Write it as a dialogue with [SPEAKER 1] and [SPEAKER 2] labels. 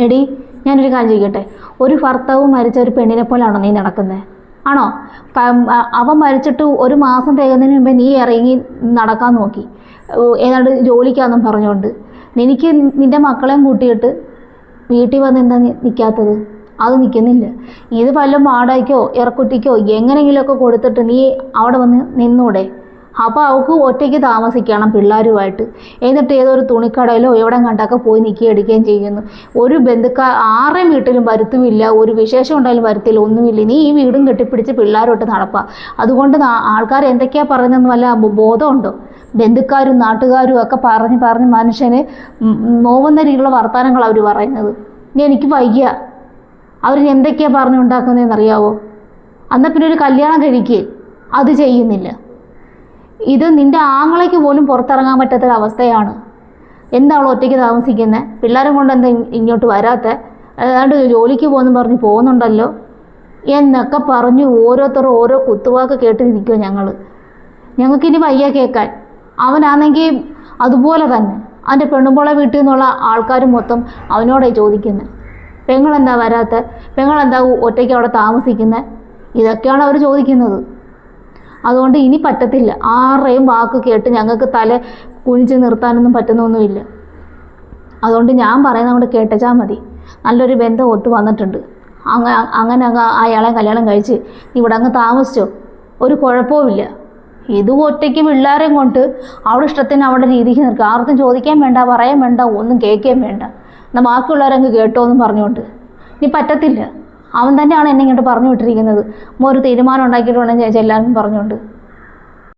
[SPEAKER 1] എടി, ഞാനൊരു കാര്യം ചോദിക്കട്ടെ, ഒരു ഭർത്താവ് മരിച്ച ഒരു പെണ്ണിനെ പോലാണോ നീ നടക്കുന്നത്? ആണോ? അവൻ മരിച്ചിട്ട് ഒരു മാസം തികയുന്നതിന് മുമ്പേ നീ ഇറങ്ങി നടക്കാൻ നോക്കി, ഏതാണ്ട് ജോലിക്കാന്നും പറഞ്ഞുകൊണ്ട്. എനിക്ക് നിൻ്റെ മക്കളെയും കൂട്ടിയിട്ട് വീട്ടിൽ വന്ന് എന്താ നിൽക്കാത്തത്? അത് നിൽക്കുന്നില്ല. ഇത് വല്ല വാടകയ്ക്കോ ഇറക്കുറ്റിക്കോ എങ്ങനെയെങ്കിലുമൊക്കെ കൊടുത്തിട്ട് നീ അവിടെ വന്ന് നിന്നൂടെ? അപ്പോൾ അവൾക്ക് ഒറ്റയ്ക്ക് താമസിക്കണം പിള്ളേരുമായിട്ട്. എന്നിട്ട് ഏതൊരു തുണിക്കടയിലോ എവിടെ കണ്ടൊക്കെ പോയി നിൽക്കുകയും ചെയ്യുന്നു. ഒരു ആരുടെയും വീട്ടിലും വരുത്തുമില്ല, ഒരു വിശേഷം ഉണ്ടായാലും വരുത്തില്ല, ഒന്നുമില്ല. നീ ഈ വീടും കെട്ടിപ്പിടിച്ച് പിള്ളേരോട്ട് നടപ്പാ. അതുകൊണ്ട് ആൾക്കാർ എന്തൊക്കെയാണ് പറയുന്നതെന്ന് വല്ല ബോധമുണ്ടോ? ബന്ധുക്കാരും നാട്ടുകാരും ഒക്കെ പറഞ്ഞ് മനുഷ്യന് നോവുന്ന രീതിയിലുള്ള വർത്തമാനങ്ങൾ അവർ പറയുന്നത്. എനിക്ക് വയ്യ. അവർ എന്തൊക്കെയാണ് പറഞ്ഞുണ്ടാക്കുന്നതെന്നറിയാവോ? എന്നാൽ പിന്നെ ഒരു കല്യാണം കഴിക്കുക, അത് ചെയ്യുന്നില്ല. ഇത് നിൻ്റെ ആങ്ങളയ്ക്ക് പോലും പുറത്തിറങ്ങാൻ പറ്റാത്തൊരവസ്ഥയാണ്. എന്താണ് ഒറ്റയ്ക്ക് താമസിക്കുന്നത്? പിള്ളേരും കൊണ്ട് എന്താ ഇങ്ങോട്ട് വരാത്ത? ഏതാണ്ട് ജോലിക്ക് പറഞ്ഞ് പോകുന്നുണ്ടല്ലോ എന്നൊക്കെ പറഞ്ഞ് ഓരോരുത്തരും ഓരോ കുത്തുവാക്ക് കേട്ട് നിൽക്കുമോ ഞങ്ങൾക്കിനി വയ്യ കേൾക്കാൻ. അവനാണെങ്കിൽ അതുപോലെ തന്നെ അവൻ്റെ പെണ്ണുമ്പോളെ വീട്ടിൽ നിന്നുള്ള ആൾക്കാർ മൊത്തം അവനോടെ ചോദിക്കുന്നത്, പെങ്ങളെന്താ വരാത്ത? പെങ്ങളെന്താ ഒറ്റയ്ക്ക് അവിടെ താമസിക്കുന്നത്? ഇതൊക്കെയാണ് അവർ ചോദിക്കുന്നത്. അതുകൊണ്ട് ഇനി പറ്റത്തില്ല. ആരുടെയും വാക്ക് കേട്ട് ഞങ്ങൾക്ക് തല കുനിച്ച് നിർത്താനൊന്നും പറ്റുന്നൊന്നുമില്ല. അതുകൊണ്ട് ഞാൻ പറയുന്നത് കൊണ്ട് കേട്ടച്ചാൽ മതി. നല്ലൊരു ബന്ധം ഒത്തു വന്നിട്ടുണ്ട്. അങ്ങനെ അയാളെ കല്യാണം കഴിച്ച് ഇവിടെ അങ്ങ് താമസിച്ചോ, ഒരു കുഴപ്പവുമില്ല. ഇത് ഒറ്റയ്ക്ക് പിള്ളേരെയും കൊണ്ട് അവിടെ ഇഷ്ടത്തിന് അവിടെ രീതിക്ക് നിൽക്കുക. ആർക്കും ചോദിക്കാൻ വേണ്ട, പറയാൻ വേണ്ട, ഒന്നും കേൾക്കുകയും വേണ്ട. എന്നാൽ ബാക്കിയുള്ളവരങ്ങ് കേട്ടോ എന്നും പറഞ്ഞുകൊണ്ട് ഇനി പറ്റത്തില്ല. അവൻ തന്നെയാണ് എന്നെ ഇങ്ങോട്ട് പറഞ്ഞു വിട്ടിരിക്കുന്നത്. ഒരു തീരുമാനം ഉണ്ടാക്കിയിട്ടുണ്ടെങ്കിൽ ചെല്ലാനും പറഞ്ഞുകൊണ്ട്.